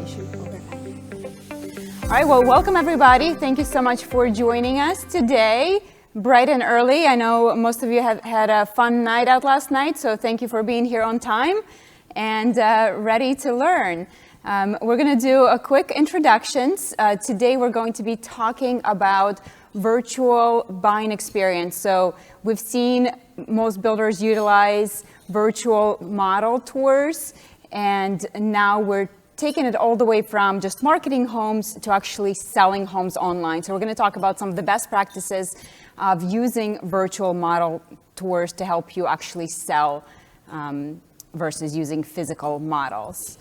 presentation. Over. All right, well, welcome everybody. Thank you so much for joining us today, bright and early. I know most of you have had a fun night out last night, so thank you for being here on time and ready to learn. We're going to do a quick introductions. Today we're going to be talking about virtual buying experience. So we've seen most builders utilize virtual model tours, and now we're taking it all the way from just marketing homes to actually selling homes online. So we're going to talk about some of the best practices of using virtual model tours to help you actually sell versus using physical models.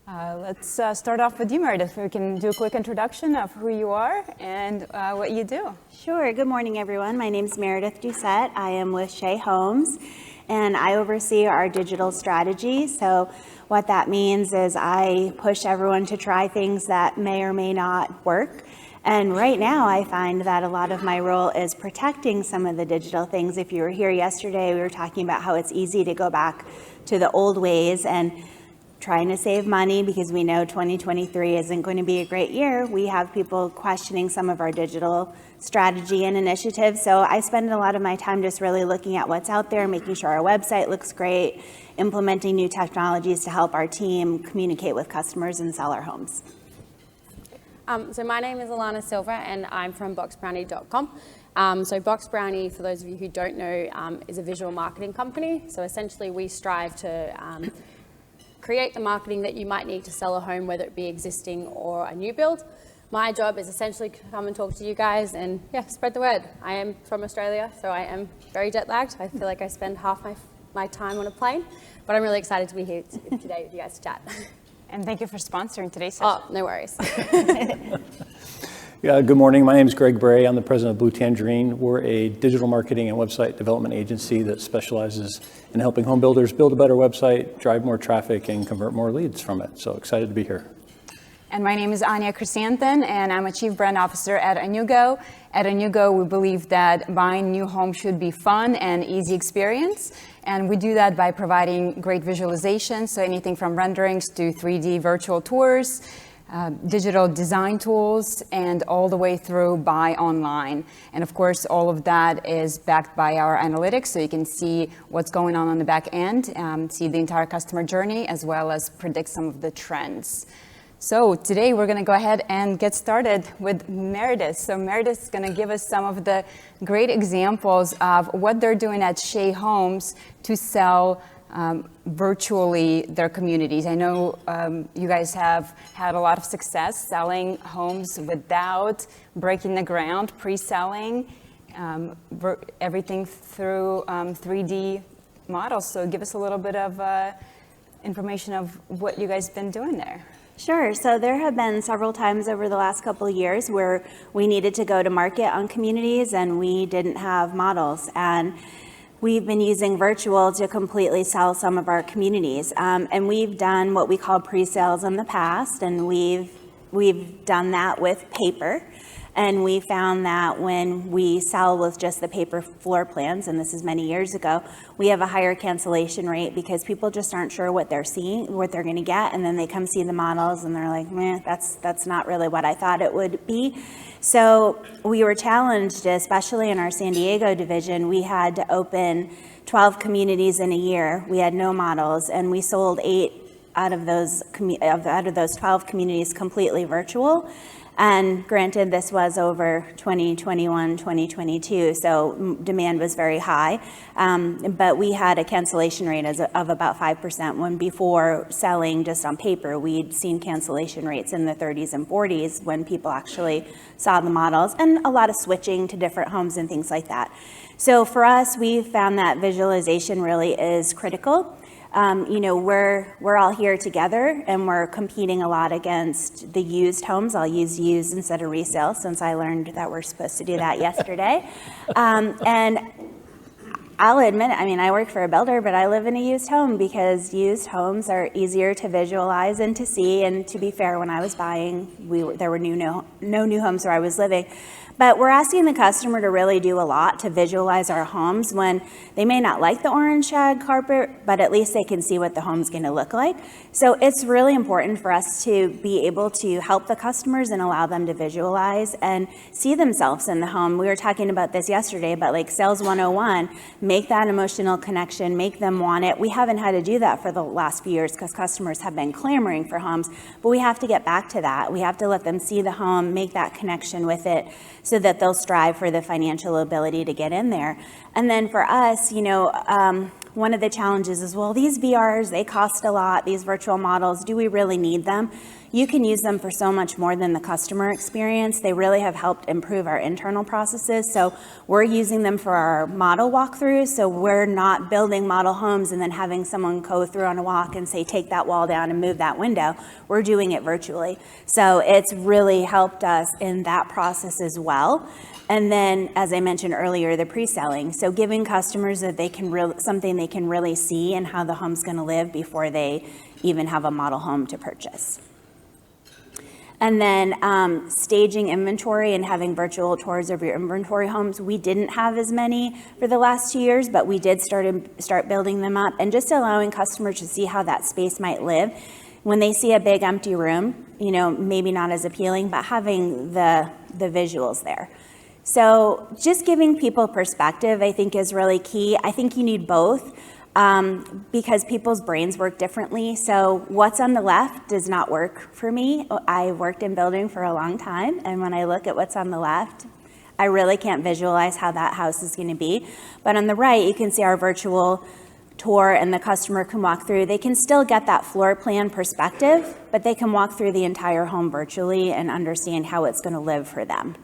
Let's start off with you, Meredith. We can do a quick introduction of who you are and what you do. Sure. Good morning, everyone. My name is Meredith Doucette. I am with Shea Homes, and I oversee our digital strategy. So what that means is I push everyone to try things that may or may not work. And right now, I find that a lot of my role is protecting some of the digital things. If you were here yesterday, we were talking about how it's easy to go back to the old ways and trying to save money because we know 2023 isn't going to be a great year. We have people questioning some of our digital strategy and initiatives. So I spend a lot of my time just really looking at what's out there, making sure our website looks great, implementing new technologies to help our team communicate with customers and sell our homes. So my name is Alana Silva, and I'm from boxbrownie.com. So Box Brownie, for those of you who don't know, is a visual marketing company. So essentially we strive to create the marketing that you might need to sell a home, whether it be existing or a new build. My job is essentially to come and talk to you guys and spread the word. I am from Australia, so I am very jet lagged. I feel like I spend half my time on a plane, but I'm really excited to be here today with you guys to chat. And thank you for sponsoring today's session. Oh, no worries. Yeah, good morning. My name is Greg Bray. I'm the president of Blue Tangerine. We're a digital marketing and website development agency that specializes in helping home builders build a better website, drive more traffic, and convert more leads from it. So excited to be here. And my name is Anya Chrysanthen, and I'm a Chief Brand Officer at Anugo. At Anugo, we believe that buying new homes should be fun and easy experience. And we do that by providing great visualization, so anything from renderings to 3D virtual tours, digital design tools, and all the way through buy online. And of course, all of that is backed by our analytics, so you can see what's going on the back end, see the entire customer journey, as well as predict some of the trends. So today we're going to go ahead and get started with Meredith. So Meredith is going to give us some of the great examples of what they're doing at Shea Homes to sell virtually their communities. I know you guys have had a lot of success selling homes without breaking the ground, pre-selling, everything through 3D models. So give us a little bit of information of what you guys have been doing there. Sure. So there have been several times over the last couple of years where we needed to go to market on communities and we didn't have models. And we've been using virtual to completely sell some of our communities. And we've done what we call pre-sales in the past, and we've done that with paper. And we found that when we sell with just the paper floor plans, and this is many years ago, we have a higher cancellation rate because people just aren't sure what they're seeing, what they're going to get, and then they come see the models and they're like, meh, that's not really what I thought it would be. So we were challenged, especially in our San Diego division. We had to open 12 communities in a year. We had no models, and we sold 8 out of those 12 communities completely virtual. And granted, this was over 2021, 2022, so demand was very high. But we had a cancellation rate of about 5%, when before selling just on paper, we'd seen cancellation rates in the 30s and 40s when people actually saw the models, and a lot of switching to different homes and things like that. So for us, we found that visualization really is critical. We're all here together and we're competing a lot against the used homes. I'll use used instead of resale since I learned that we're supposed to do that yesterday. And I'll admit it, I mean, I work for a builder, but I live in a used home because used homes are easier to visualize and to see. And to be fair, when I was buying, there were no new homes where I was living. But we're asking the customer to really do a lot to visualize our homes when they may not like the orange shag carpet, but at least they can see what the home's going to look like. So it's really important for us to be able to help the customers and allow them to visualize and see themselves in the home. We were talking about this yesterday, but like Sales 101, make that emotional connection, make them want it. We haven't had to do that for the last few years because customers have been clamoring for homes, but we have to get back to that. We have to let them see the home, make that connection with it, so that they'll strive for the financial ability to get in there. And then for us, one of the challenges is, well, these VRs, they cost a lot, these virtual models, do we really need them? You can use them for so much more than the customer experience. They really have helped improve our internal processes. So we're using them for our model walkthroughs. So we're not building model homes and then having someone go through on a walk and say, take that wall down and move that window. We're doing it virtually. So it's really helped us in that process as well. And then, as I mentioned earlier, the pre-selling. So giving customers that they can something they can really see and how the home's going to live before they even have a model home to purchase. And then staging inventory and having virtual tours of your inventory homes. We didn't have as many for the last 2 years, but we did start building them up and just allowing customers to see how that space might live. When they see a big empty room, maybe not as appealing, but having the visuals there. So just giving people perspective, I think, is really key. I think you need both. Because people's brains work differently. So what's on the left does not work for me. I worked in building for a long time, and when I look at what's on the left, I really can't visualize how that house is going to be. But on the right, you can see our virtual tour, and the customer can walk through. They can still get that floor plan perspective, but they can walk through the entire home virtually and understand how it's going to live for them.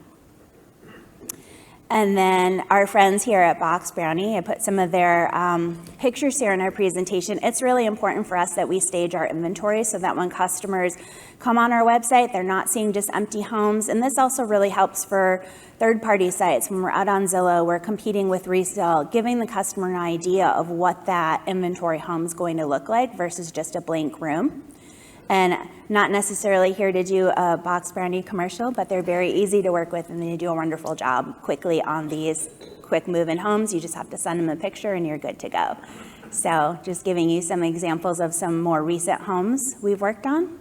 And then our friends here at Box Brownie, I put some of their pictures here in our presentation. It's really important for us that we stage our inventory so that when customers come on our website, they're not seeing just empty homes. And this also really helps for third-party sites. When we're out on Zillow, we're competing with resale, giving the customer an idea of what that inventory home is going to look like versus just a blank room. And not necessarily here to do a Box Brownie commercial, but they're very easy to work with and they do a wonderful job quickly on these quick move-in homes. You just have to send them a picture and you're good to go. So just giving you some examples of some more recent homes we've worked on.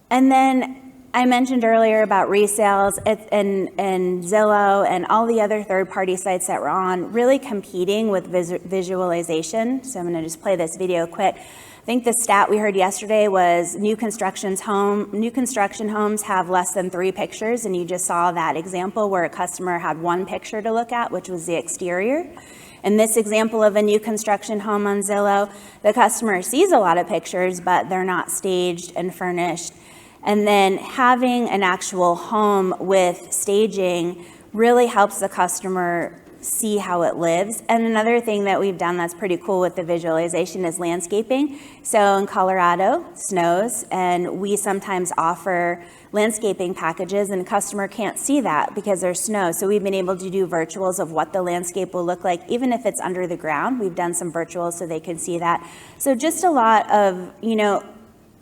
And then I mentioned earlier about resales and Zillow and all the other third-party sites that we're on, really competing with visualization. So I'm going to just play this video quick. I think the stat we heard yesterday was new construction homes have less than 3 pictures, and you just saw that example where a customer had 1 picture to look at, which was the exterior. In this example of a new construction home on Zillow, the customer sees a lot of pictures, but they're not staged and furnished. And then having an actual home with staging really helps the customer see how it lives. And another thing that we've done that's pretty cool with the visualization is landscaping. So in Colorado, snows, and we sometimes offer landscaping packages, and the customer can't see that because there's snow. So we've been able to do virtuals of what the landscape will look like, even if it's under the ground. We've done some virtuals so they can see that. So just a lot of,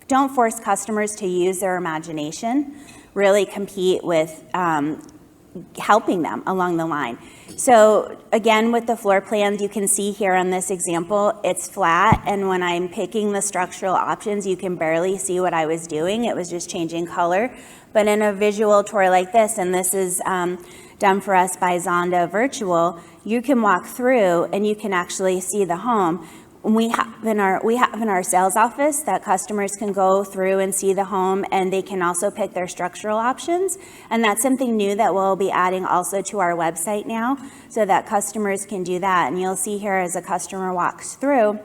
don't force customers to use their imagination. Really compete with helping them along the line. So again, with the floor plans, you can see here on this example, it's flat. And when I'm picking the structural options, you can barely see what I was doing. It was just changing color. But in a visual tour like this, and this is done for us by Zonda Virtual, you can walk through and you can actually see the home. We have in our sales office that customers can go through and see the home, and they can also pick their structural options. And that's something new that we'll be adding also to our website now, so that customers can do that. And you'll see here as a customer walks through,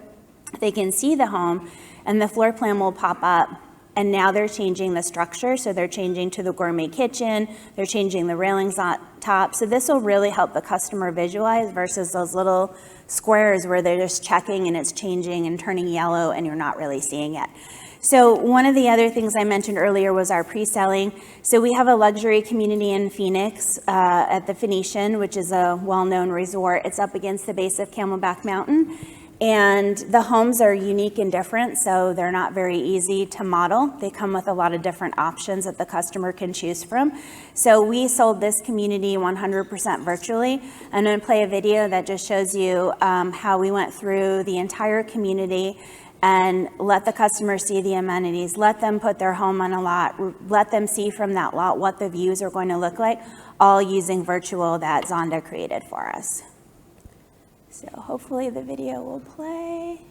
they can see the home and the floor plan will pop up. And now they're changing the structure. So they're changing to the gourmet kitchen. They're changing the railings on top. So this will really help the customer visualize versus those little squares where they're just checking and it's changing and turning yellow and you're not really seeing it. So one of the other things I mentioned earlier was our pre-selling. So we have a luxury community in Phoenix at the Phoenician, which is a well-known resort. It's up against the base of Camelback Mountain. And the homes are unique and different, so they're not very easy to model. They come with a lot of different options that the customer can choose from. So we sold this community 100% virtually. I'm going to play a video that just shows you how we went through the entire community and let the customer see the amenities, let them put their home on a lot, let them see from that lot what the views are going to look like, all using virtual that Zonda created for us. So hopefully the video will play.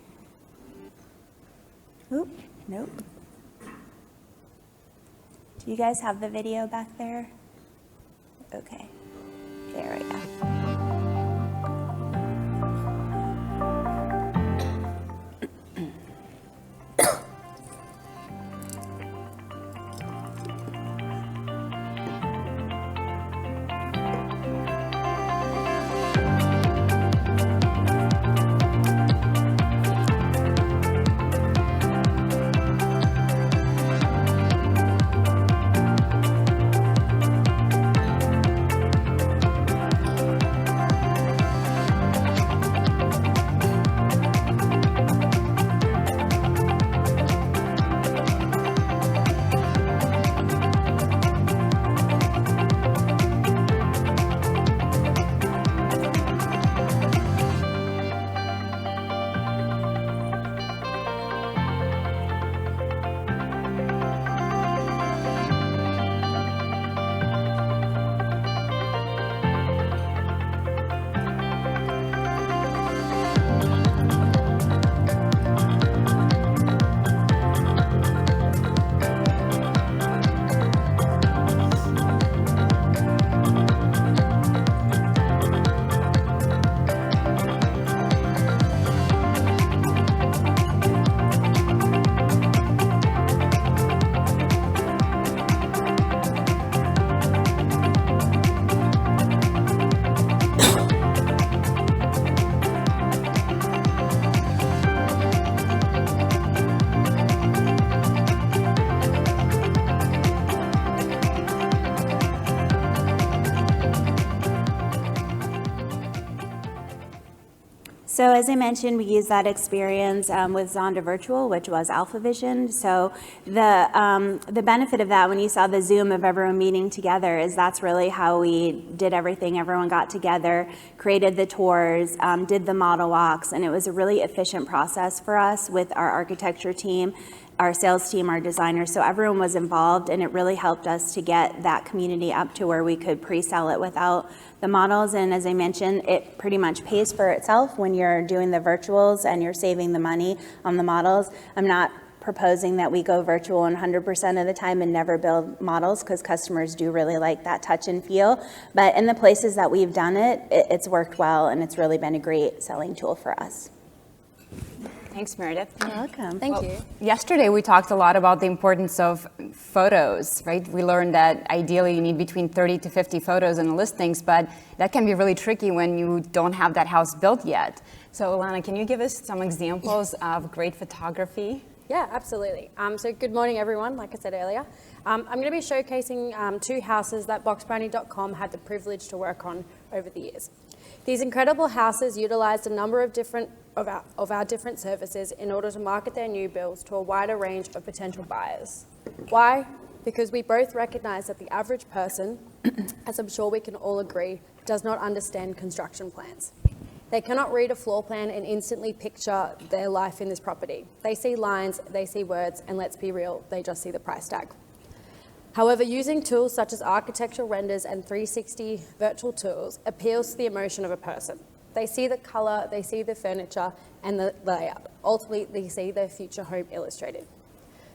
Oop, nope. Do you guys have the video back there? Okay, there we go. So as I mentioned, we used that experience with Zonda Virtual, which was AlphaVision. So the benefit of that, when you saw the Zoom of everyone meeting together, is that's really how we did everything. Everyone got together, created the tours, did the model walks, and it was a really efficient process for us with our architecture team, our sales team, our designers. So everyone was involved, and it really helped us to get that community up to where we could pre-sell it without the models. And as I mentioned, it pretty much pays for itself when you're doing the virtuals and you're saving the money on the models. I'm not proposing that we go virtual 100% of the time and never build models, because customers do really like that touch and feel. But in the places that we've done it, it's worked well, and it's really been a great selling tool for us. Thanks, Meredith. You're welcome. Thank you. Yesterday, we talked a lot about the importance of photos, right? We learned that ideally you need between 30 to 50 photos in the listings, but that can be really tricky when you don't have that house built yet. So, Alana, can you give us some examples of great photography? Yeah, absolutely. So good morning, everyone. Like I said earlier, I'm going to be showcasing 2 houses that boxbrownie.com had the privilege to work on over the years. These incredible houses utilized a number of our different services in order to market their new builds to a wider range of potential buyers. Why? Because we both recognize that the average person, as I'm sure we can all agree, does not understand construction plans. They cannot read a floor plan and instantly picture their life in this property. They see lines, they see words, and let's be real, they just see the price tag. However, using tools such as architectural renders and 360 virtual tools appeals to the emotion of a person. They see the color, they see the furniture, and the layout. Ultimately, they see their future home illustrated.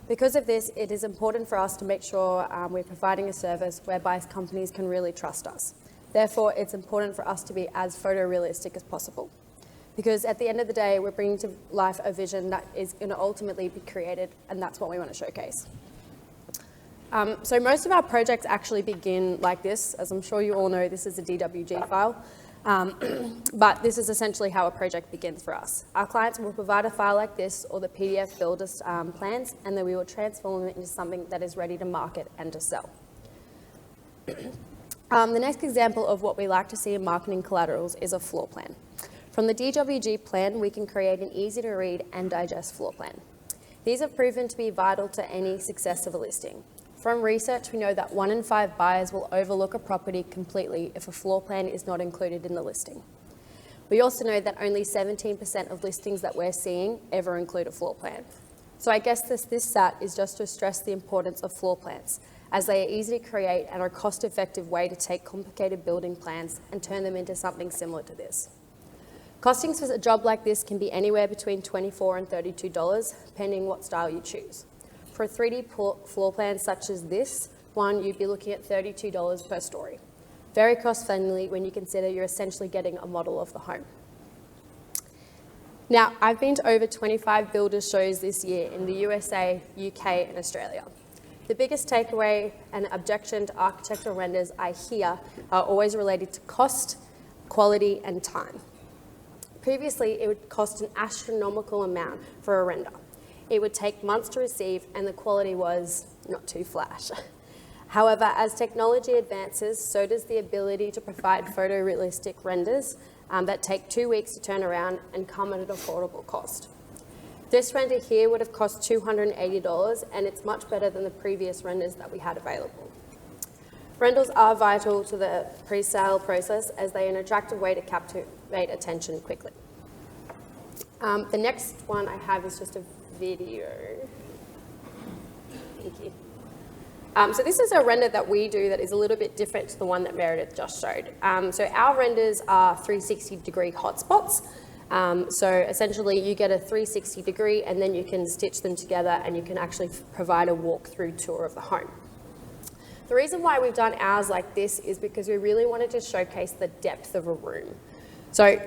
Because of this, it is important for us to make sure we're providing a service whereby companies can really trust us. Therefore, it's important for us to be as photorealistic as possible. Because at the end of the day, we're bringing to life a vision that is going to ultimately be created, and that's what we want to showcase. So most of our projects actually begin like this. As I'm sure you all know, this is a DWG file. But this is essentially how a project begins for us. Our clients will provide a file like this or the PDF builder's plans, and then we will transform it into something that is ready to market and to sell. The next example of what we like to see in marketing collaterals is a floor plan. From the DWG plan, we can create an easy to read and digest floor plan. These have proven to be vital to any success of a listing. From research, we know that 1 in 5 buyers will overlook a property completely if a floor plan is not included in the listing. We also know that only 17% of listings that we're seeing ever include a floor plan. So I guess this stat is just to stress the importance of floor plans, as they are easy to create and are a cost-effective way to take complicated building plans and turn them into something similar to this. Costings for a job like this can be anywhere between $24 and $32, depending what style you choose. For a 3D floor plan such as this one, you'd be looking at $32 per story. Very cost-friendly when you consider you're essentially getting a model of the home. Now, I've been to over 25 builders shows this year in the USA, UK, and Australia. The biggest takeaway and objection to architectural renders I hear are always related to cost, quality, and time. Previously, it would cost an astronomical amount for a render. It would take months to receive, and the quality was not too flash. However, as technology advances, so does the ability to provide photorealistic renders that take 2 weeks to turn around and come at an affordable cost. This render here would have cost $280, and it's much better than the previous renders that we had available. Renders are vital to the pre-sale process as they are an attractive way to captivate attention quickly. The next one I have is just a video. Thank you. So this is a render that we do that is a little bit different to the one that Meredith just showed. So our renders are 360-degree hotspots. So essentially you get a 360 degree and then you can stitch them together and you can actually provide a walkthrough tour of the home. The reason why we've done ours like this is because we really wanted to showcase the depth of a room. So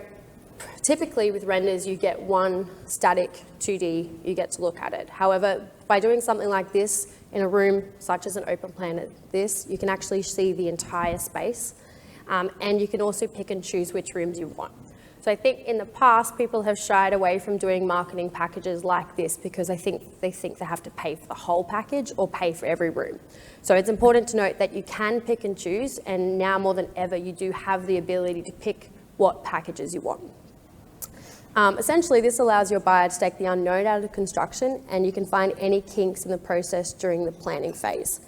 typically with renders you get one static 2D, you get to look at it. However, by doing something like this in a room such as an open plan as this, you can actually see the entire space and you can also pick and choose which rooms you want. So I think in the past, people have shied away from doing marketing packages like this because they think they have to pay for the whole package or pay for every room. So it's important to note that you can pick and choose, and now more than ever, you do have the ability to pick what packages you want. Essentially, this allows your buyer to take the unknown out of construction, and you can find any kinks in the process during the planning phase.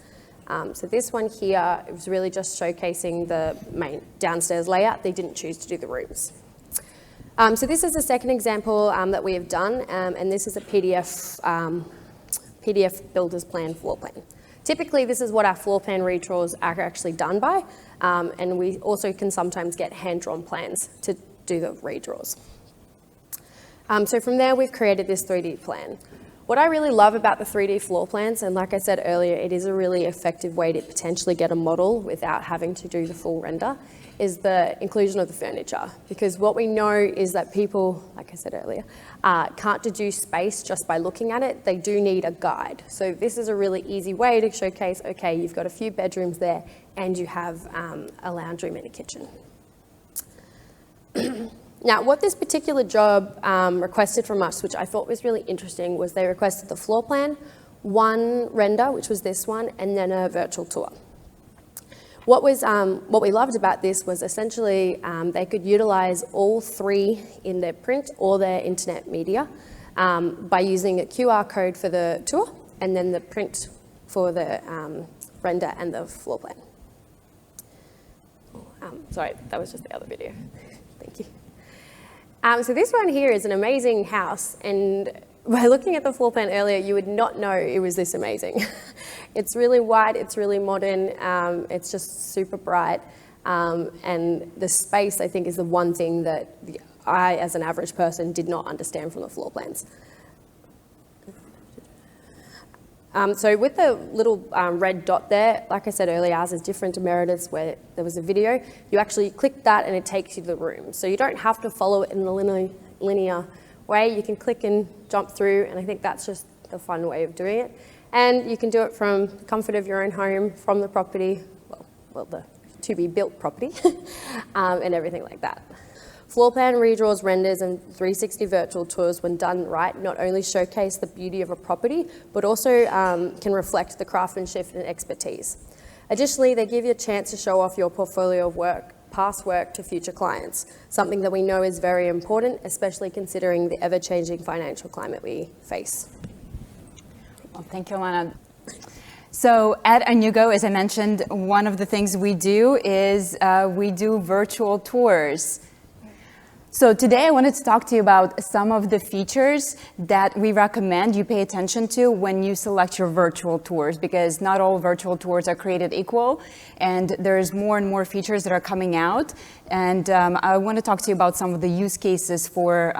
So this one here, it was really just showcasing the main downstairs layout. They didn't choose to do the rooms. So this is the second example that we have done, and this is a PDF builder's plan floor plan. Typically, this is what our floor plan redraws are actually done by, and we also can sometimes get hand-drawn plans to do the redraws. So from there, we've created this 3D plan. What I really love about the 3D floor plans, and like I said earlier, it is a really effective way to potentially get a model without having to do the full render, is the inclusion of the furniture. Because what we know is that people, like I said earlier, can't deduce space just by looking at it. They do need a guide. So this is a really easy way to showcase, okay, you've got a few bedrooms there and you have a lounge room and a kitchen. Now, what this particular job requested from us, which I thought was really interesting, was they requested the floor plan, one render, which was this one, and then a virtual tour. What we loved about this was essentially they could utilize all three in their print or their internet media by using a QR code for the tour and then the print for the render and the floor plan. Sorry, that was just the other video. Thank you. So this one here is an amazing house, and by looking at the floor plan earlier, you would not know it was this amazing. It's really white, it's really modern, it's just super bright, and the space, I think, is the one thing that I, as an average person, did not understand from the floor plans. So with the little red dot there, like I said earlier, ours is different to Meredith's where there was a video. You actually click that and it takes you to the room. So you don't have to follow it in a linear way. You can click and jump through, and I think that's just a fun way of doing it. And you can do it from the comfort of your own home, from the property, well, the to-be-built property, and everything like that. Floor plan redraws, renders, and 360 virtual tours, when done right, not only showcase the beauty of a property, but also can reflect the craftsmanship and expertise. Additionally, they give you a chance to show off your portfolio of work, past work, to future clients, something that we know is very important, especially considering the ever-changing financial climate we face. Well, thank you, Lana. So at Inugo, as I mentioned, one of the things we do is we do virtual tours. So today I wanted to talk to you about some of the features that we recommend you pay attention to when you select your virtual tours, because not all virtual tours are created equal, and there's more and more features that are coming out. And I want to talk to you about some of the use cases for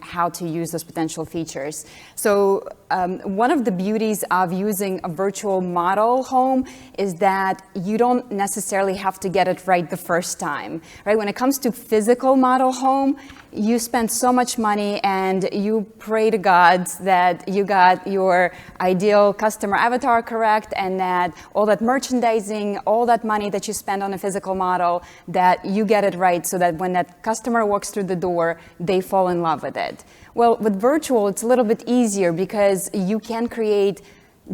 how to use those potential features. So one of the beauties of using a virtual model home is that you don't necessarily have to get it right the first time, right? When it comes to physical model home, you spend so much money and you pray to God that you got your ideal customer avatar correct, and that all that merchandising, all that money that you spend on a physical model, that you get it right so that when that customer walks through the door, they fall in love with it. Well, with virtual, it's a little bit easier because you can create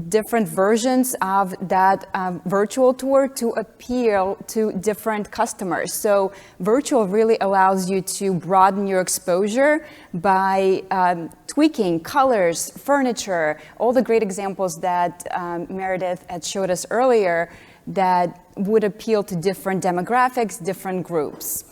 different versions of that virtual tour to appeal to different customers. So virtual really allows you to broaden your exposure by tweaking colors, furniture, all the great examples that Meredith had showed us earlier that would appeal to different demographics, different groups.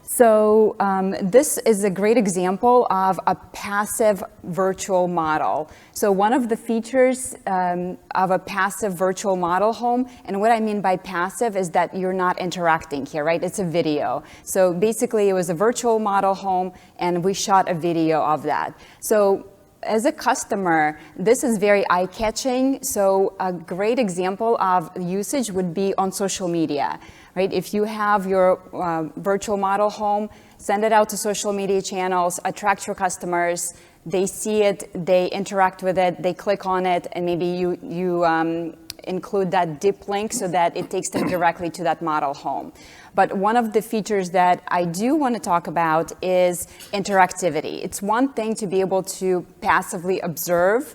So this is a great example of a passive virtual model. So one of the features of a passive virtual model home, and what I mean by passive is that you're not interacting here, right? It's a video. So basically it was a virtual model home and we shot a video of that. So as a customer, this is very eye-catching. So a great example of usage would be on social media. Right? If you have your virtual model home, send it out to social media channels, attract your customers, they see it, they interact with it, they click on it, and maybe you include that dip link so that it takes them directly to that model home. But one of the features that I do want to talk about is interactivity. It's one thing to be able to passively observe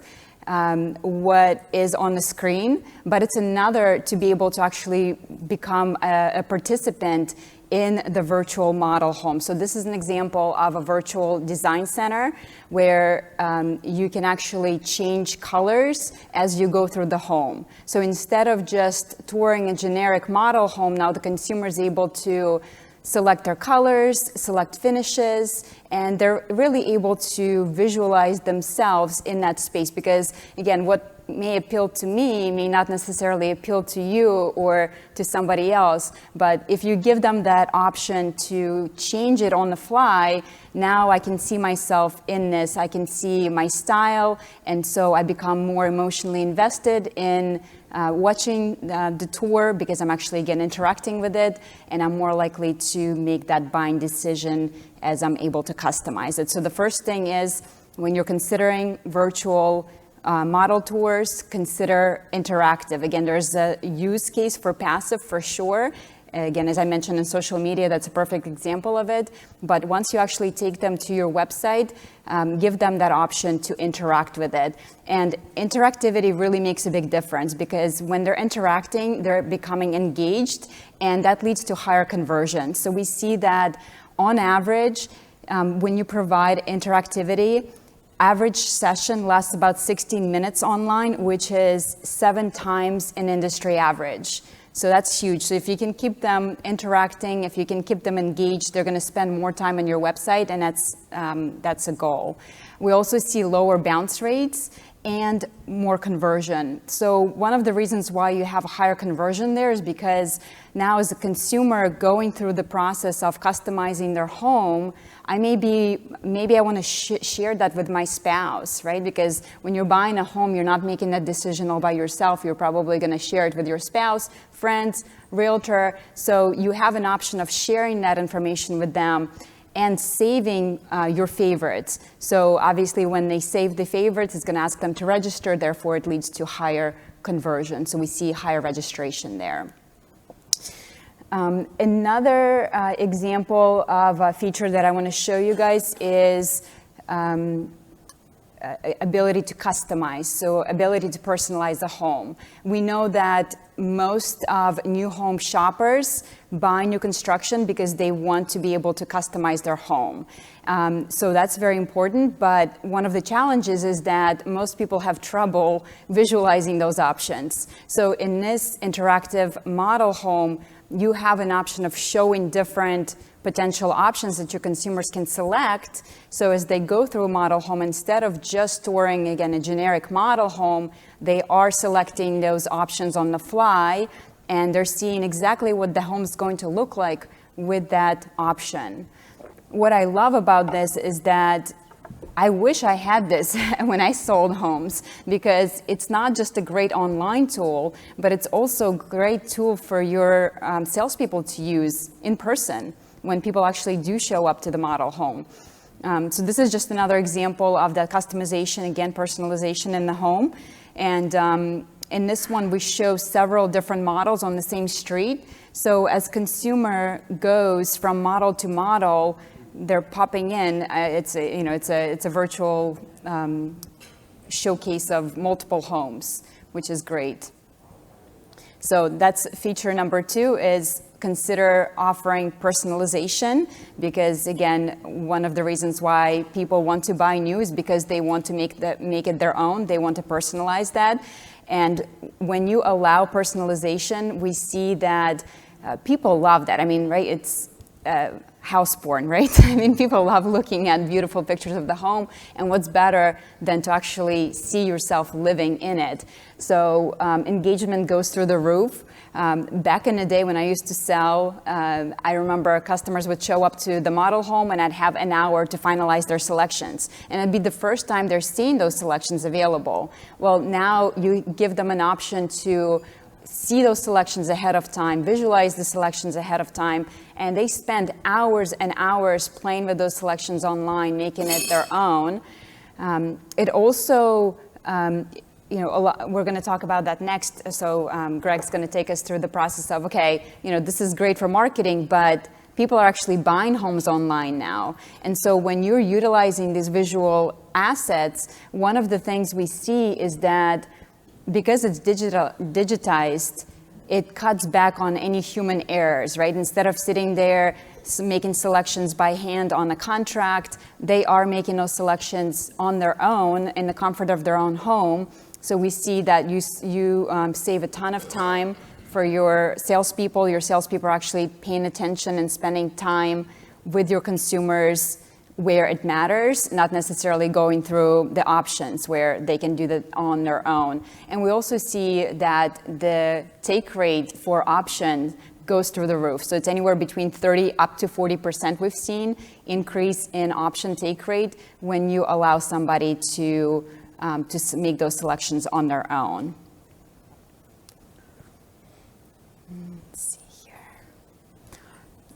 what is on the screen, but it's another to be able to actually become a participant in the virtual model home. So this is an example of a virtual design center where you can actually change colors as you go through the home. So instead of just touring a generic model home, now the consumer is able to select their colors, select finishes, and they're really able to visualize themselves in that space, because again, what may appeal to me may not necessarily appeal to you or to somebody else, but if you give them that option to change it on the fly, now I can see myself in this, I can see my style, and so I become more emotionally invested in watching the tour, because I'm actually, again, interacting with it, and I'm more likely to make that buying decision as I'm able to customize it. So the first thing is, when you're considering virtual model tours, consider interactive. Again, there's a use case for passive for sure. Again, as I mentioned in social media, that's a perfect example of it. But once you actually take them to your website, give them that option to interact with it. And interactivity really makes a big difference, because when they're interacting, they're becoming engaged, and that leads to higher conversion. So we see that on average, when you provide interactivity, average session lasts about 16 minutes online, which is 7 times an industry average. So that's huge. So if you can keep them interacting, if you can keep them engaged, they're going to spend more time on your website, and that's a goal. We also see lower bounce rates and more conversion. So one of the reasons why you have a higher conversion there is because now, as a consumer going through the process of customizing their home, maybe I want to share that with my spouse, right? Because when you're buying a home, you're not making that decision all by yourself. You're probably going to share it with your spouse, friends, realtor. So you have an option of sharing that information with them and saving your favorites. So obviously, when they save the favorites, it's going to ask them to register. Therefore, it leads to higher conversion. So we see higher registration there. Another example of a feature that I want to show you guys is ability to customize, so ability to personalize a home. We know that most of new home shoppers buy new construction because they want to be able to customize their home. So that's very important, but one of the challenges is that most people have trouble visualizing those options. So in this interactive model home, you have an option of showing different potential options that your consumers can select. So as they go through a model home, instead of just storing, again, a generic model home, they are selecting those options on the fly, and they're seeing exactly what the home is going to look like with that option. What I love about this is that I wish I had this when I sold homes, because it's not just a great online tool, but it's also a great tool for your salespeople to use in person when people actually do show up to the model home. So this is just another example of that customization, again, personalization in the home. And in this one, we show several different models on the same street. So as consumer goes from model to model, they're popping in. It's a virtual showcase of multiple homes, which is great. So that's feature number 2, is consider offering personalization, because again, one of the reasons why people want to buy new is because they want to make it their own. They want to personalize that. And when you allow personalization, we see that people love that. I mean, right? It's house porn, right? I mean, people love looking at beautiful pictures of the home, and what's better than to actually see yourself living in it? So engagement goes through the roof. Back in the day when I used to sell, I remember customers would show up to the model home and I'd have an hour to finalize their selections. And it'd be the first time they're seeing those selections available. Well, now you give them an option to see those selections ahead of time, visualize the selections ahead of time, and they spend hours and hours playing with those selections online, making it their own. It also, we're going to talk about that next. So Greg's going to take us through the process of, okay, this is great for marketing, but people are actually buying homes online now. And so when you're utilizing these visual assets, one of the things we see is that because it's digitized, it cuts back on any human errors, right? Instead of sitting there making selections by hand on a contract, they are making those selections on their own in the comfort of their own home. So we see that you save a ton of time for your salespeople. Your salespeople are actually paying attention and spending time with your consumers where it matters, not necessarily going through the options where they can do that on their own. And we also see that the take rate for options goes through the roof. So it's anywhere between 30 up to 40% we've seen increase in option take rate when you allow somebody to make those selections on their own.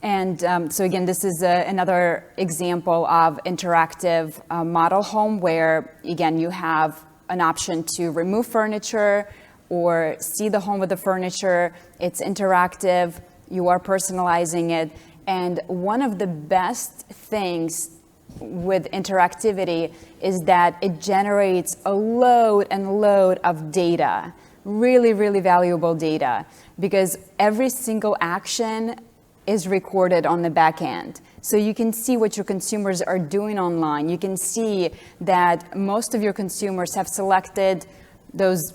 And so again, this is another example of interactive model home where, again, you have an option to remove furniture or see the home with the furniture. It's interactive. You are personalizing it. And one of the best things with interactivity is that it generates a load and load of data, really, really valuable data, because every single action is recorded on the back end. So you can see what your consumers are doing online. You can see that most of your consumers have selected those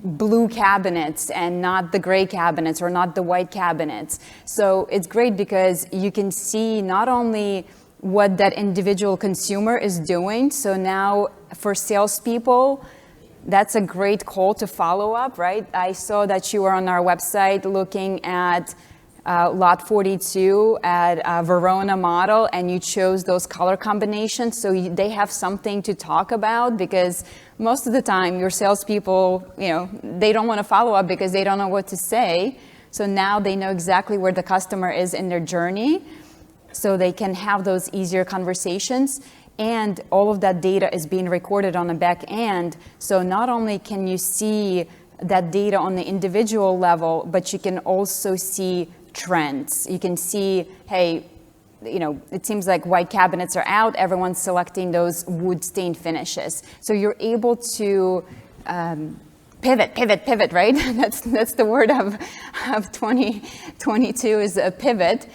blue cabinets and not the gray cabinets or not the white cabinets. So it's great because you can see not only what that individual consumer is doing. So now for salespeople, that's a great call to follow up, right? I saw that you were on our website looking at lot 42 at Verona model, and you chose those color combinations, so they have something to talk about, because most of the time your salespeople, they don't want to follow up because they don't know what to say. So now they know exactly where the customer is in their journey, so they can have those easier conversations. And all of that data is being recorded on the back end. So not only can you see that data on the individual level, but you can also see trends. You can see, hey, it seems like white cabinets are out. Everyone's selecting those wood stained finishes. So you're able to pivot, right? That's the word of 2022 is a pivot.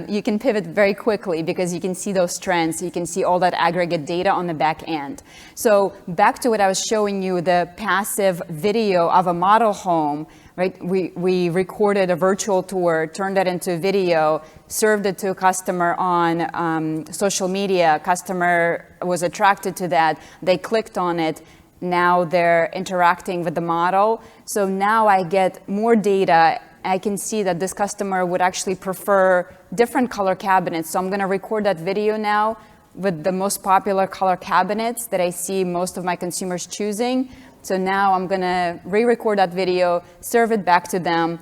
You can pivot very quickly because you can see those trends. You can see all that aggregate data on the back end. So back to what I was showing you, the passive video of a model home, right? We recorded a virtual tour, turned that into a video, served it to a customer on social media. Customer was attracted to that. They clicked on it. Now they're interacting with the model. So now I get more data. I can see that this customer would actually prefer different color cabinets. So I'm going to record that video now with the most popular color cabinets that I see most of my consumers choosing. So now I'm going to re-record that video, serve it back to them.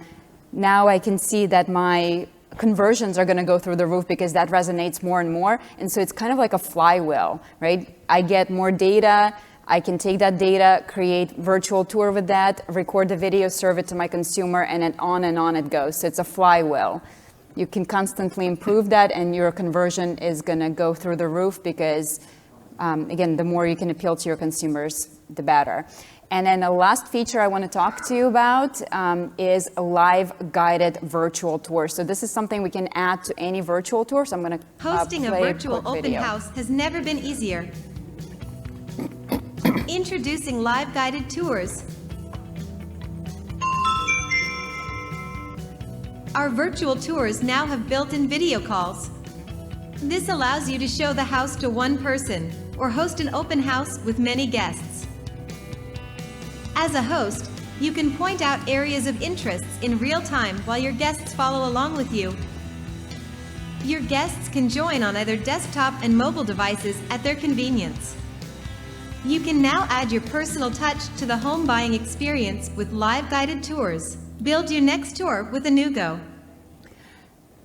Now I can see that my conversions are going to go through the roof because that resonates more and more. And so it's kind of like a flywheel, right? I get more data. I can take that data, create virtual tour with that, record the video, serve it to my consumer, and on it goes. So it's a flywheel. You can constantly improve that, and your conversion is going to go through the roof because, again, the more you can appeal to your consumers, the better. And then the last feature I want to talk to you about is a live guided virtual tour. So this is something we can add to any virtual tour. So I'm going to Hosting a virtual open house has never been easier. Introducing live guided tours. Our virtual tours now have built-in video calls. This allows you to show the house to one person or host an open house with many guests. As a host, you can point out areas of interest in real time while your guests follow along with you. Your guests can join on either desktop and mobile devices at their convenience. You can now add your personal touch to the home buying experience with live guided tours. Build your next tour with Inugo.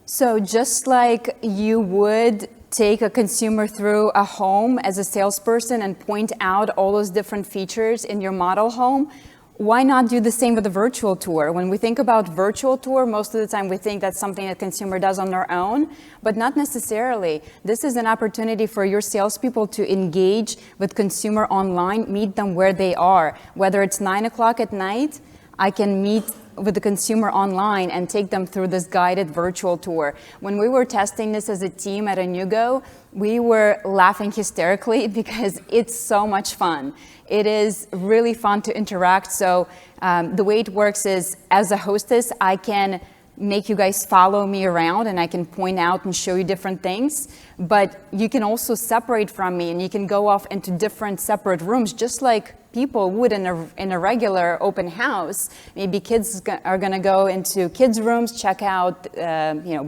So just like you would take a consumer through a home as a salesperson and point out all those different features in your model home, why not do the same with a virtual tour? When we think about virtual tour, most of the time we think that's something that consumer does on their own, but not necessarily. This is an opportunity for your salespeople to engage with consumer online, meet them where they are. Whether it's 9 o'clock at night, I can meet with the consumer online and take them through this guided virtual tour. When we were testing this as a team at Inugo, we were laughing hysterically because it's so much fun. It is really fun to interact. So the way it works is, as a hostess, I can make you guys follow me around and I can point out and show you different things. But you can also separate from me and you can go off into different separate rooms, just like people would in a regular open house. Maybe kids are going to go into kids' rooms, check out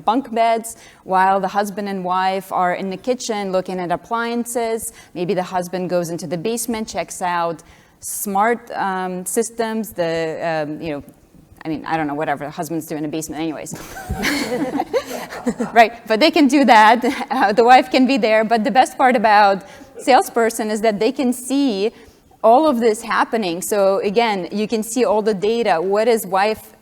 bunk beds, while the husband and wife are in the kitchen looking at appliances. Maybe the husband goes into the basement, checks out smart systems, I don't know, whatever husbands do in the basement anyways. Right, but they can do that. The wife can be there. But the best part about salesperson is that they can see all of this happening. So again, you can see all the data. What is wife,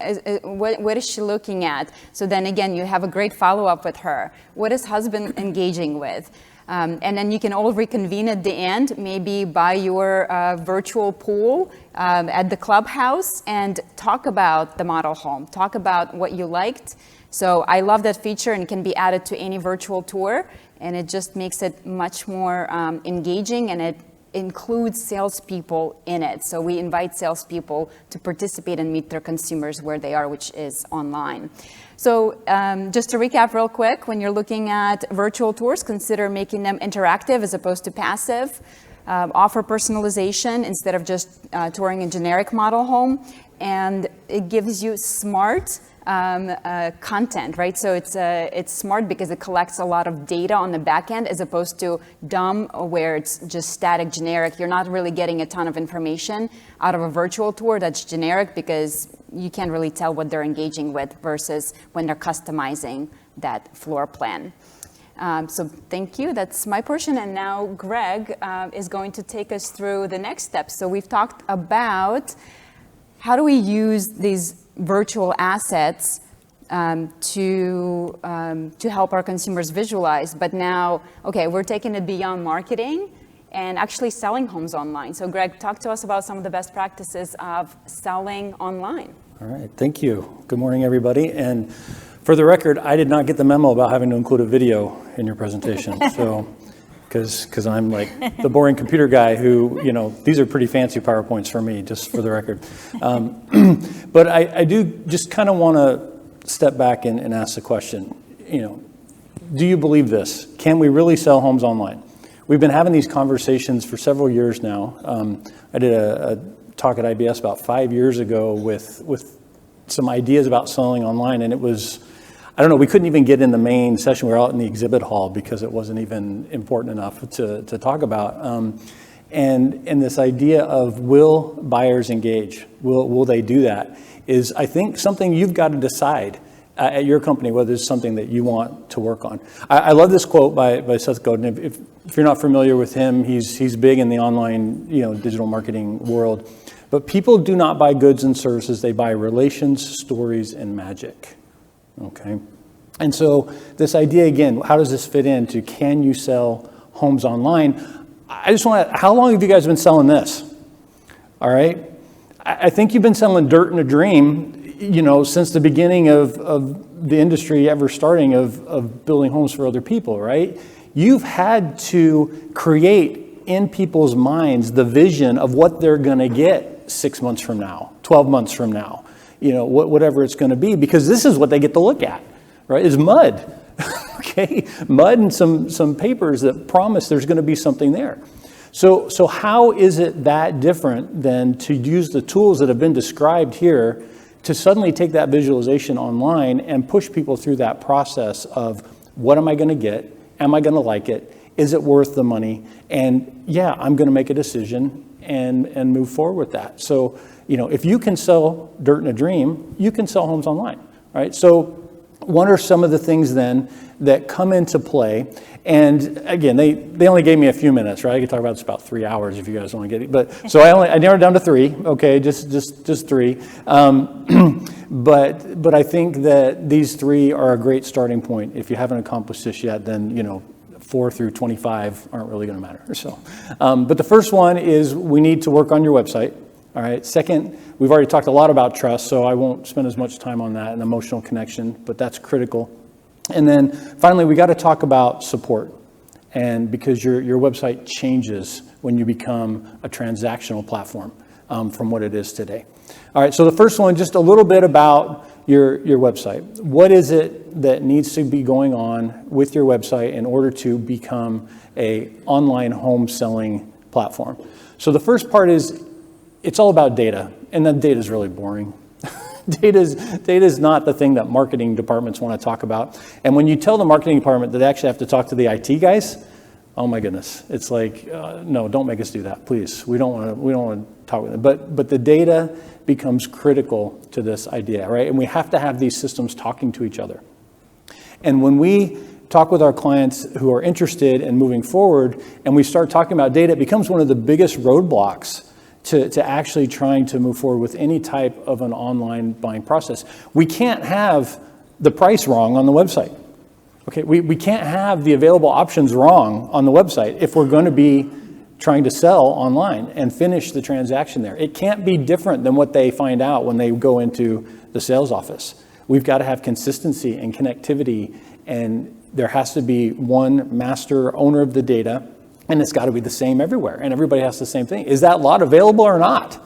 what is she looking at? So then again, you have a great follow-up with her. What is husband engaging with? And then you can all reconvene at the end, maybe by your virtual pool at the clubhouse, and talk about the model home, talk about what you liked. So I love that feature, and it can be added to any virtual tour, and it just makes it much more engaging, and it includes salespeople in it. So we invite salespeople to participate and meet their consumers where they are, which is online. So just to recap real quick, when you're looking at virtual tours, consider making them interactive as opposed to passive. Offer personalization instead of just touring a generic model home. And it gives you smart content, right? So it's smart because it collects a lot of data on the back end as opposed to dumb, where it's just static, generic. You're not really getting a ton of information out of a virtual tour that's generic because you can't really tell what they're engaging with versus when they're customizing that floor plan. So thank you. That's my portion. And now Greg is going to take us through the next steps. So we've talked about how do we use these virtual assets to help our consumers visualize. But now, okay, we're taking it beyond marketing and actually selling homes online. So Greg, talk to us about some of the best practices of selling online. All right, thank you. Good morning, everybody. And for the record, I did not get the memo about having to include a video in your presentation. So, because I'm like the boring computer guy who, these are pretty fancy PowerPoints for me, just for the record. But I do just kind of want to step back and ask the question, do you believe this? Can we really sell homes online? We've been having these conversations for several years now. I did a talk at IBS about 5 years ago with some ideas about selling online, and it was, I don't know, we couldn't even get in the main session. We were out in the exhibit hall because it wasn't even important enough to talk about. And this idea of will buyers engage? Will they do that? Is, I think, something you've got to decide at your company, whether it's something that you want to work on. I love this quote by Seth Godin. If you're not familiar with him, he's big in the online digital marketing world. But people do not buy goods and services, they buy relations, stories, and magic. Okay? And so this idea, again, how does this fit into can you sell homes online? I just want to, how long have you guys been selling this? All right? I think you've been selling dirt and a dream, since the beginning of the industry ever starting of building homes for other people, right? You've had to create in people's minds the vision of what they're going to get 6 months from now, 12 months from now, whatever it's going to be, because this is what they get to look at, right? Is mud, okay? Mud and some papers that promise there's going to be something there. So how is it that different than to use the tools that have been described here to suddenly take that visualization online and push people through that process of what am I going to get? Am I going to like it? Is it worth the money? And yeah, I'm going to make a decision and move forward with that. So, if you can sell dirt and a dream, you can sell homes online, right? So what are some of the things then that come into play? And again, they only gave me a few minutes, right? I could talk about this about 3 hours if you guys want to get it. But so I narrowed it down to 3. Okay, just 3. But I think that these 3 are a great starting point. If you haven't accomplished this yet, then 4 through 25 aren't really going to matter. So, but the first one is we need to work on your website. All right. Second, we've already talked a lot about trust, so I won't spend as much time on that and emotional connection, but that's critical. And then finally, we got to talk about support, and because your website changes when you become a transactional platform from what it is today. All right. So the first one, just a little bit about your website. What is it that needs to be going on with your website in order to become a online home selling platform? So the first part is it's all about data, and that data is really boring. Data is not the thing that marketing departments want to talk about. And when you tell the marketing department that they actually have to talk to the IT guys, oh my goodness, it's like, no, don't make us do that, please. We don't want to talk with them. But the data becomes critical to this idea, right? And we have to have these systems talking to each other. And when we talk with our clients who are interested in moving forward, and we start talking about data, it becomes one of the biggest roadblocks to actually trying to move forward with any type of an online buying process. We can't have the price wrong on the website. Okay, we can't have the available options wrong on the website if we're going to be trying to sell online and finish the transaction there. It can't be different than what they find out when they go into the sales office. We've got to have consistency and connectivity, and there has to be one master owner of the data, and it's got to be the same everywhere, and everybody has the same thing. Is that lot available or not?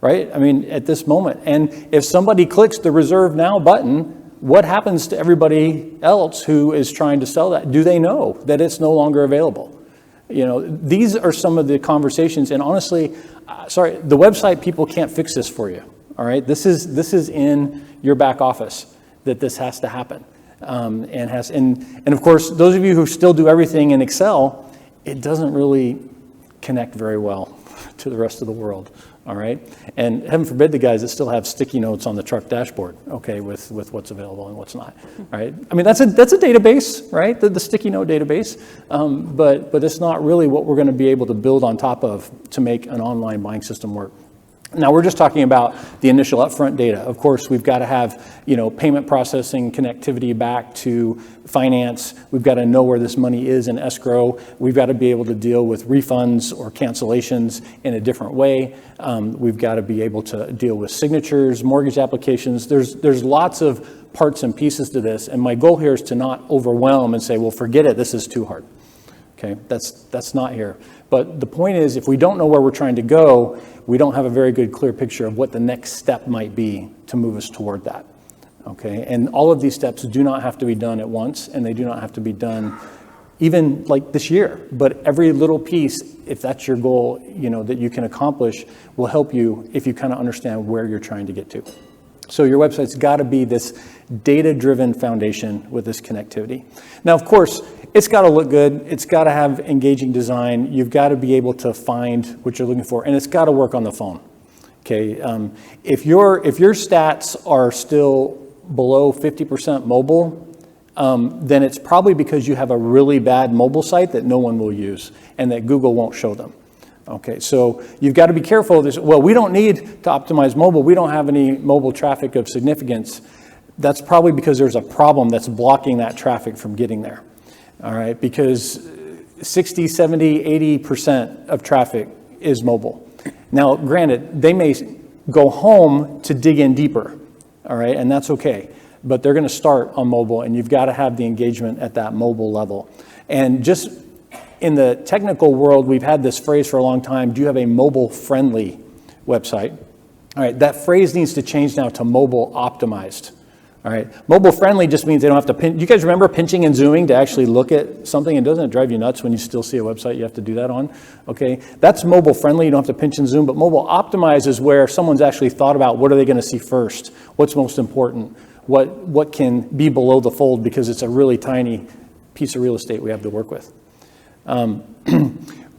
Right? I mean, at this moment. And if somebody clicks the reserve now button, what happens to everybody else who is trying to sell that? Do they know that it's no longer available? These are some of the conversations, and honestly, the website people can't fix this for you. All right, this is in your back office that this has to happen, and of course, those of you who still do everything in Excel, it doesn't really connect very well to the rest of the world. All right, and heaven forbid the guys that still have sticky notes on the truck dashboard, okay, with what's available and what's not. Right? I mean, that's a database, right? The sticky note database, but it's not really what we're going to be able to build on top of to make an online buying system work. Now we're just talking about the initial upfront data. Of course, we've got to have, payment processing connectivity back to finance. We've got to know where this money is in escrow. We've got to be able to deal with refunds or cancellations in a different way. We've got to be able to deal with signatures, mortgage applications. There's lots of parts and pieces to this, and my goal here is to not overwhelm and say, well, forget it, this is too hard. Okay, that's not here. But the point is, if we don't know where we're trying to go, we don't have a very good, clear picture of what the next step might be to move us toward that. Okay, and all of these steps do not have to be done at once, and they do not have to be done even like this year. But every little piece, if that's your goal, that you can accomplish, will help you if you kind of understand where you're trying to get to. So your website's got to be this data-driven foundation with this connectivity. Now, of course, it's got to look good. It's got to have engaging design. You've got to be able to find what you're looking for, and it's got to work on the phone. Okay, if your stats are still below 50% mobile, then it's probably because you have a really bad mobile site that no one will use and that Google won't show them. Okay, so you've got to be careful of this. Well, we don't need to optimize mobile. We don't have any mobile traffic of significance. That's probably because there's a problem that's blocking that traffic from getting there. All right, because 60, 70, 80% of traffic is mobile. Now, granted, they may go home to dig in deeper, all right, and that's okay. But they're going to start on mobile, and you've got to have the engagement at that mobile level. And just in the technical world, we've had this phrase for a long time, do you have a mobile-friendly website? All right, that phrase needs to change now to mobile-optimized. All right, mobile-friendly just means they don't have to pinch. You guys remember pinching and zooming to actually look at something? And doesn't it drive you nuts when you still see a website you have to do that on? Okay, that's mobile-friendly. You don't have to pinch and zoom. But mobile-optimized is where someone's actually thought about what are they going to see first? What's most important? What can be below the fold because it's a really tiny piece of real estate we have to work with.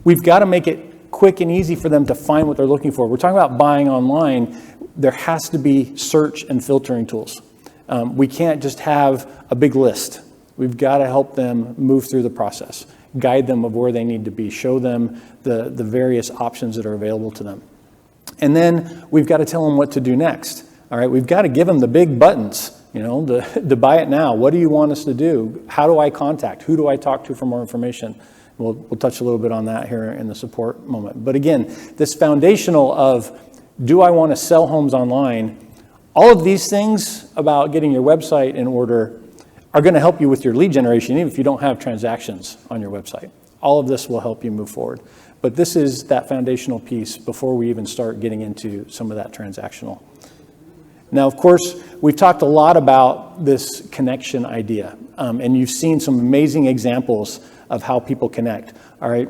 We've got to make it quick and easy for them to find what they're looking for. We're talking about buying online. There has to be search and filtering tools. We can't just have a big list. We've got to help them move through the process, guide them of where they need to be, show them the various options that are available to them. And then we've got to tell them what to do next. All right, we've got to give them the big buttons, the buy it now. What do you want us to do? How do I contact? Who do I talk to for more information? We'll touch a little bit on that here in the support moment. But again, this foundational of, do I want to sell homes online? All of these things about getting your website in order are going to help you with your lead generation, even if you don't have transactions on your website. All of this will help you move forward. But this is that foundational piece before we even start getting into some of that transactional. Now, of course, we've talked a lot about this connection idea, and you've seen some amazing examples of how people connect. All right,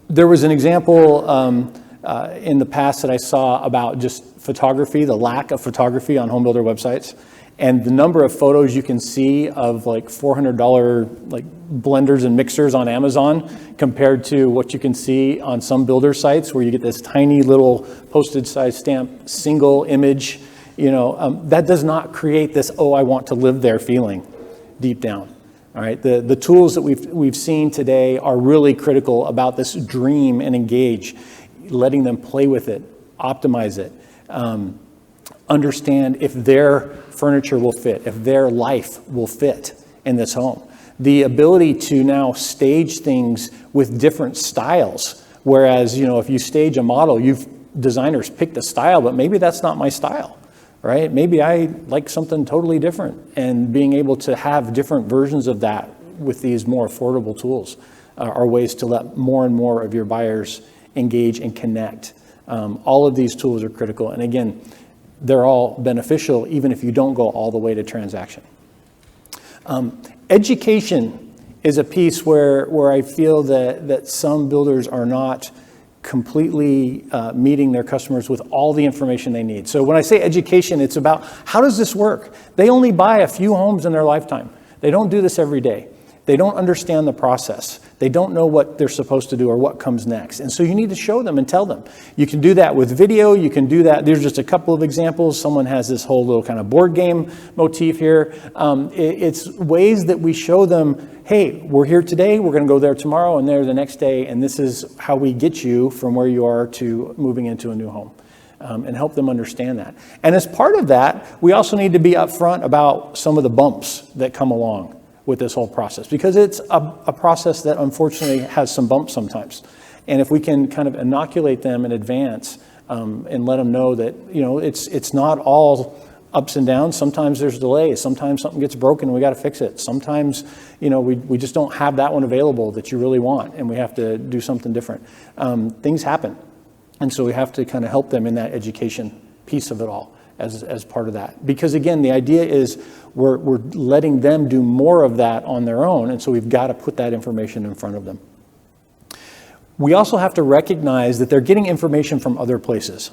there was an example in the past that I saw about just photography, the lack of photography on home builder websites, and the number of photos you can see of like $400 like blenders and mixers on Amazon compared to what you can see on some builder sites where you get this tiny little postage size stamp single image. That does not create this, oh, I want to live there feeling deep down. All right, the tools that we've seen today are really critical about this dream and engage, letting them play with it, optimize it, understand if their furniture will fit, if their life will fit in this home. The ability to now stage things with different styles, whereas, if you stage a model, designers picked a style, but maybe that's not my style. Right? Maybe I like something totally different, and being able to have different versions of that with these more affordable tools are ways to let more and more of your buyers engage and connect. All of these tools are critical. And again, they're all beneficial even if you don't go all the way to transaction. Education is a piece where I feel that some builders are not completely meeting their customers with all the information they need. So when I say education, it's about how does this work? They only buy a few homes in their lifetime. They don't do this every day. They don't understand the process. They don't know what they're supposed to do or what comes next. And so you need to show them and tell them. You can do that with video. You can do that. There's just a couple of examples. Someone has this whole little kind of board game motif here. It's ways that we show them, hey, we're here today. We're going to go there tomorrow and there the next day. And this is how we get you from where you are to moving into a new home. and help them understand that. And as part of that, we also need to be upfront about some of the bumps that come along with this whole process, because it's a process that unfortunately has some bumps sometimes. And if we can kind of inoculate them in advance and let them know that, it's not all ups and downs. Sometimes there's delays. Sometimes something gets broken and we got to fix it. Sometimes, we just don't have that one available that you really want and we have to do something different. Things happen. And so we have to kind of help them in that education piece of it all as part of that. Because again, the idea is we're letting them do more of that on their own. And so we've got to put that information in front of them. We also have to recognize that they're getting information from other places,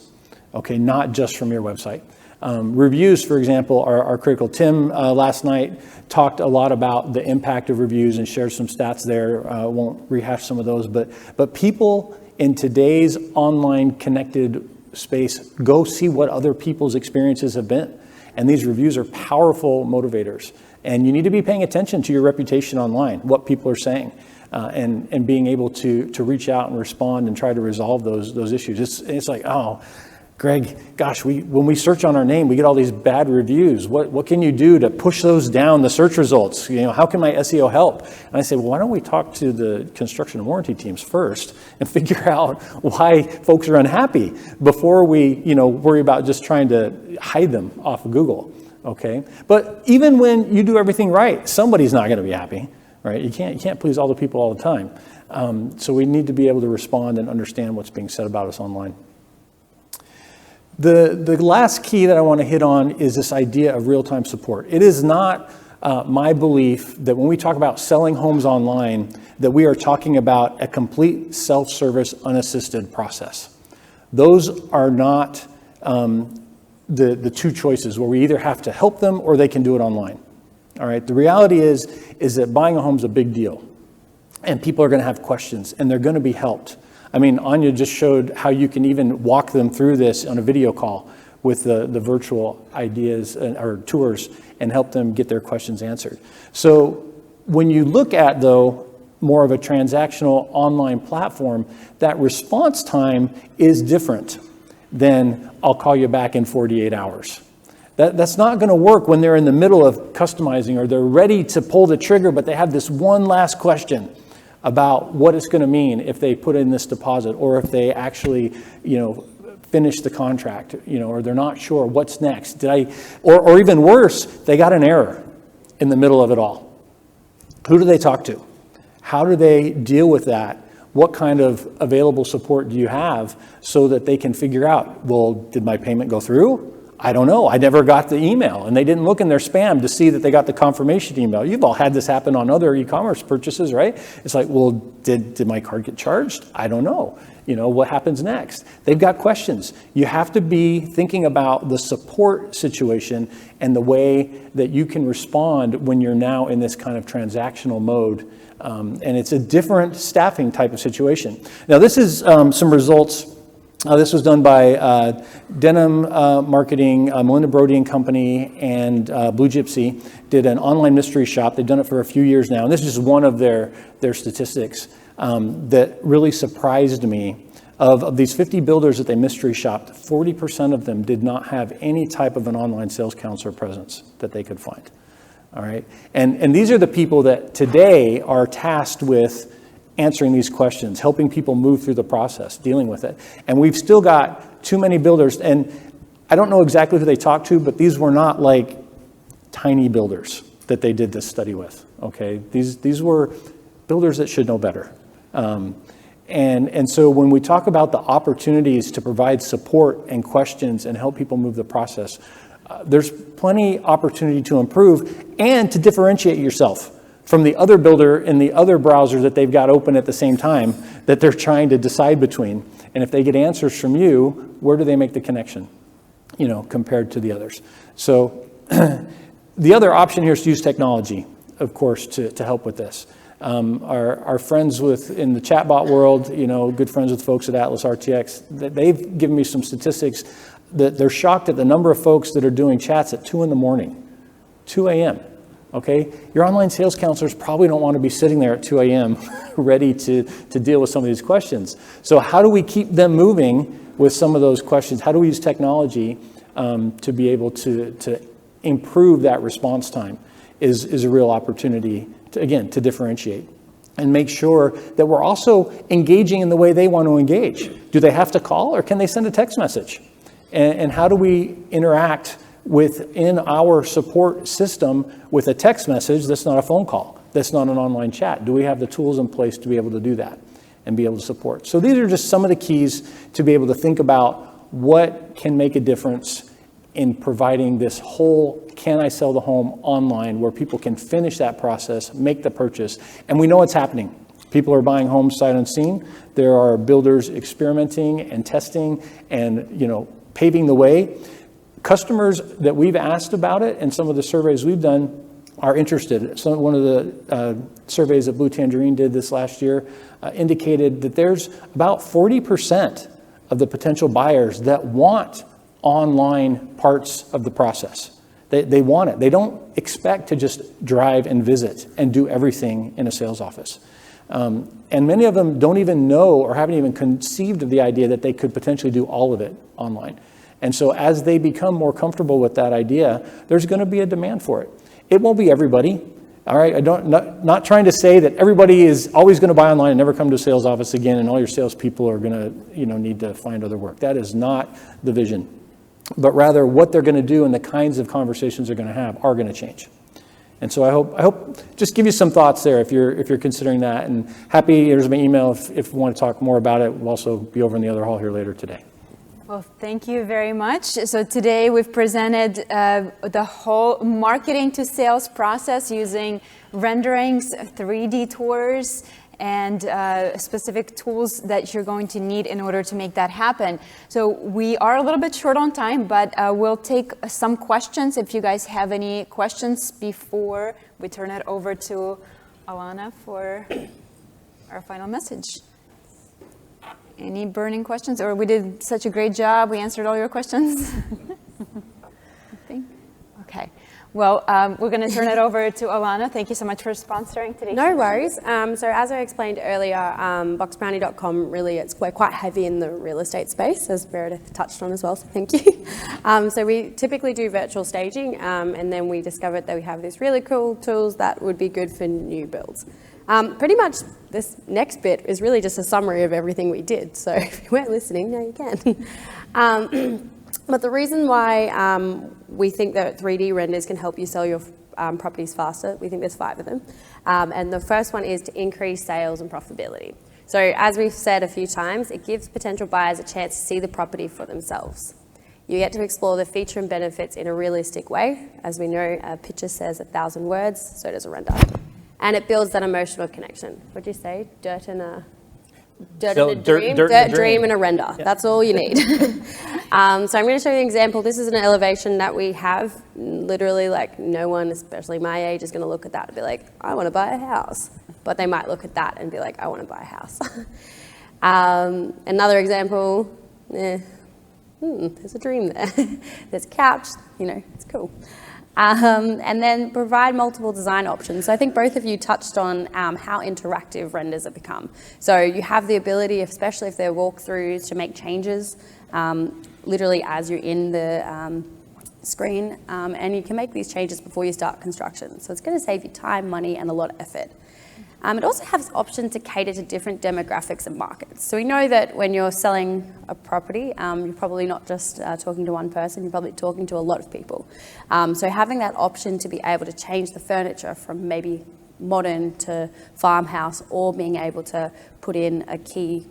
okay, not just from your website. Reviews, for example, are critical. Tim last night talked a lot about the impact of reviews and shared some stats there. Won't rehash some of those, but people in today's online connected space go see what other people's experiences have been. And these reviews are powerful motivators. And you need to be paying attention to your reputation online, what people are saying, and being able to reach out and respond and try to resolve those issues. It's like, oh, Greg, gosh, when we search on our name, we get all these bad reviews. What can you do to push those down the search results? How can my SEO help? And I say, well, why don't we talk to the construction and warranty teams first and figure out why folks are unhappy before we, worry about just trying to hide them off of Google, okay? But even when you do everything right, somebody's not going to be happy, right? You can't please all the people all the time. So we need to be able to respond and understand what's being said about us online. The last key that I want to hit on is this idea of real-time support. It is not my belief that when we talk about selling homes online, that we are talking about a complete self-service, unassisted process. Those are not the two choices where we either have to help them or they can do it online. All right. The reality is that buying a home is a big deal, and people are going to have questions, and they're going to be helped. I mean, Anya just showed how you can even walk them through this on a video call with the virtual ideas or tours and help them get their questions answered. So when you look at, though, more of a transactional online platform, that response time is different than I'll call you back in 48 hours. That's not going to work when they're in the middle of customizing or they're ready to pull the trigger, but they have this one last question about what it's going to mean if they put in this deposit or if they actually, finish the contract, or they're not sure what's next. Or even worse, they got an error in the middle of it all. Who do they talk to? How do they deal with that? What kind of available support do you have so that they can figure out, well, did my payment go through? I don't know. I never got the email, and they didn't look in their spam to see that they got the confirmation email. You've all had this happen on other e-commerce purchases, right? It's like, well, did my card get charged? I don't know. What happens next? They've got questions. You have to be thinking about the support situation and the way that you can respond when you're now in this kind of transactional mode. And it's a different staffing type of situation. Now, this is some results. This was done by Denim Marketing, Melinda Brody and Company, and Blue Gypsy did an online mystery shop. They've done it for a few years now, and this is just one of their statistics that really surprised me. Of these 50 builders that they mystery shopped, 40% of them did not have any type of an online sales counselor presence that they could find. All right, and these are the people that today are tasked with answering these questions, helping people move through the process, dealing with it. And we've still got too many builders, and I don't know exactly who they talked to, but these were not like tiny builders that they did this study with, okay? These were builders that should know better. And so when we talk about the opportunities to provide support and questions and help people move the process, there's plenty opportunity to improve and to differentiate yourself from the other builder in the other browser that they've got open at the same time that they're trying to decide between. And if they get answers from you, where do they make the connection, compared to the others? So the other option here is to use technology, of course, to help with this. Our friends in the chatbot world, good friends with folks at Atlas RTX, they've given me some statistics that they're shocked at the number of folks that are doing chats at 2 in the morning, 2 a.m., okay? Your online sales counselors probably don't want to be sitting there at 2 a.m. ready to deal with some of these questions. So how do we keep them moving with some of those questions? How do we use technology to be able to improve that response time is a real opportunity, to differentiate and make sure that we're also engaging in the way they want to engage. Do they have to call, or can they send a text message? And how do we interact within our support system with a text message that's not a phone call, that's not an online chat? Do we have the tools in place to be able to do that and be able to support? So these are just some of the keys to be able to think about what can make a difference in providing this whole can I sell the home online, where people can finish that process, make the purchase. And we know it's happening. People are buying homes sight unseen. There are builders experimenting and testing and paving the way. Customers that we've asked about it and some of the surveys we've done are interested. So one of the surveys that Blue Tangerine did this last year indicated that there's about 40% of the potential buyers that want online parts of the process. They want it. They don't expect to just drive and visit and do everything in a sales office. And many of them don't even know or haven't even conceived of the idea that they could potentially do all of it online. And so as they become more comfortable with that idea, there's going to be a demand for it. It won't be everybody. All right, not trying to say that everybody is always going to buy online and never come to a sales office again, and all your salespeople are going to, need to find other work. That is not the vision. But rather, what they're going to do and the kinds of conversations they're going to have are going to change. And so I hope just give you some thoughts there if you're considering that. And happy, here's my email if you want to talk more about it. We'll also be over in the other hall here later today. Well, thank you very much. So today we've presented the whole marketing to sales process using renderings, 3D tours, and specific tools that you're going to need in order to make that happen. So we are a little bit short on time, but we'll take some questions if you guys have any questions before we turn it over to Alana for our final message. Any burning questions? Or we did such a great job, we answered all your questions? Okay. Well, we're going to turn it over to Alana. Thank you so much for sponsoring today. No worries. So as I explained earlier, boxbrownie.com we're quite heavy in the real estate space, as Meredith touched on as well, so thank you. So we typically do virtual staging, and then we discovered that we have these really cool tools that would be good for new builds. Pretty much this next bit is really just a summary of everything we did. So if you weren't listening, now you can. But the reason why we think that 3D renders can help you sell your properties faster, we think there's 5 of them. And the first one is to increase sales and profitability. So as we've said a few times, it gives potential buyers a chance to see the property for themselves. You get to explore the feature and benefits in a realistic way. As we know, a picture says 1,000 words, so does a render. And it builds that emotional connection. What'd you say? Dirt and a dream and a render. Yeah. That's all you need. So I'm going to show you an example. This is an elevation that we have. Literally, no one, especially my age, is going to look at that and be like, I want to buy a house. But they might look at that and be like, I want to buy a house. Another example, there's a dream there. There's a couch, it's cool. And then provide multiple design options. So I think both of you touched on how interactive renders have become. So you have the ability, especially if they're walkthroughs, to make changes literally as you're in the screen, and you can make these changes before you start construction. So it's going to save you time, money, and a lot of effort. It also has options to cater to different demographics and markets. So we know that when you're selling a property, you're probably not just talking to one person, you're probably talking to a lot of people. So having that option to be able to change the furniture from maybe modern to farmhouse, or being able to put in a key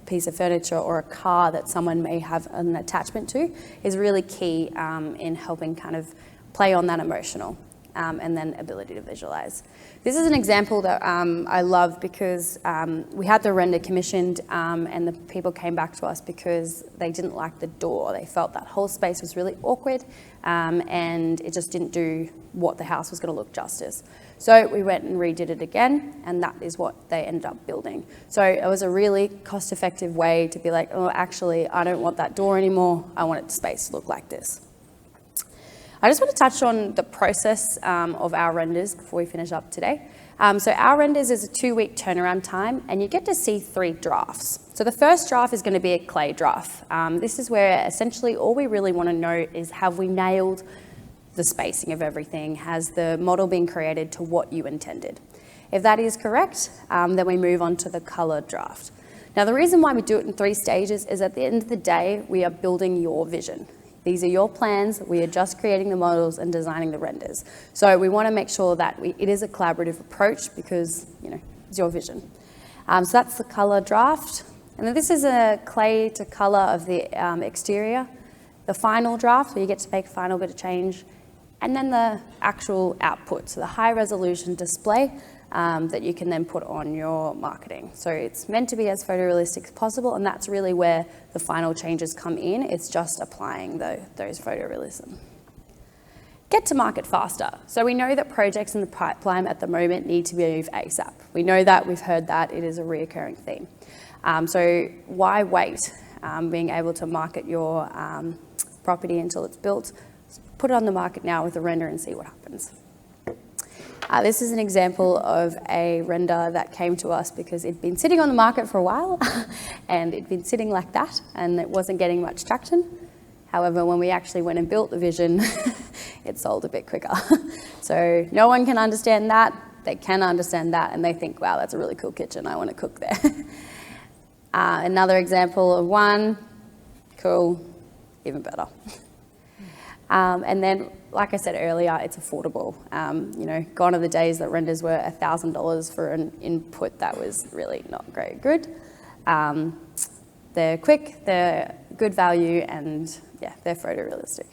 piece of furniture or a car that someone may have an attachment to, is really key in helping kind of play on that emotional and then ability to visualize. This is an example that I love because we had the render commissioned and the people came back to us because they didn't like the door. They felt that whole space was really awkward and it just didn't do what the house was going to look justice. So we went and redid it again, and that is what they ended up building. So it was a really cost-effective way to be like, oh, actually, I don't want that door anymore. I want its space to look like this. I just want to touch on the process of our renders before we finish up today. So our renders is a 2-week turnaround time, and you get to see 3 drafts. So the first draft is going to be a clay draft. This is where essentially all we really want to know is, have we nailed the spacing of everything? Has the model been created to what you intended? If that is correct, then we move on to the color draft. Now, the reason why we do it in 3 stages is at the end of the day, we are building your vision. These are your plans. We are just creating the models and designing the renders. So we want to make sure that it is a collaborative approach because, it's your vision. So that's the color draft. And then this is a clay to color of the exterior. The final draft, where you get to make a final bit of change. And then the actual output, so the high resolution display that you can then put on your marketing. So it's meant to be as photorealistic as possible, and that's really where the final changes come in. It's just applying those photorealism. Get to market faster. So we know that projects in the pipeline at the moment need to move ASAP. We know that, we've heard that, it is a reoccurring theme. So why wait? Being able to market your property until it's built, put it on the market now with a render and see what happens. This is an example of a render that came to us because it'd been sitting on the market for a while and it'd been sitting like that and it wasn't getting much traction. However, when we actually went and built the vision, it sold a bit quicker. So no one can understand that. They can understand that and they think, wow, that's a really cool kitchen. I want to cook there. Another example of one, cool, even better. And then, like I said earlier, it's affordable. Gone are the days that renders were $1,000 for an input that was really not very good. They're quick, they're good value, and yeah, they're photorealistic.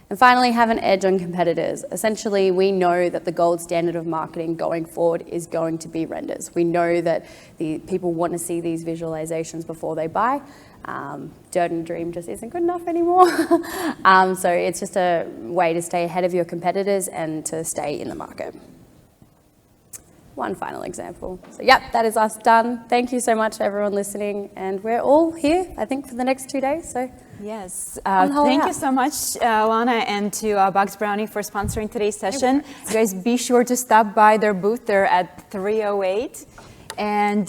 And finally, have an edge on competitors. Essentially, we know that the gold standard of marketing going forward is going to be renders. We know that the people want to see these visualizations before they buy. Dirt and Dream just isn't good enough anymore. So it's just a way to stay ahead of your competitors and to stay in the market. One final example. So yep, that is us done. Thank you so much for everyone listening. And we're all here, I think, for the next 2 days. So yes, thank you so much, Lana, and to Bugs Brownie for sponsoring today's session. You guys be sure to stop by their booth. They're at 308. And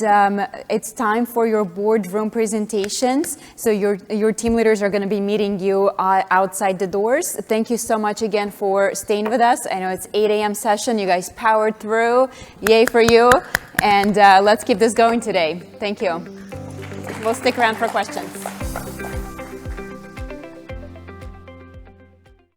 it's time for your boardroom presentations. So your team leaders are going to be meeting you outside the doors. Thank you so much again for staying with us. I know it's 8 a.m. session. You guys powered through. Yay for you. And let's keep this going today. Thank you. We'll stick around for questions.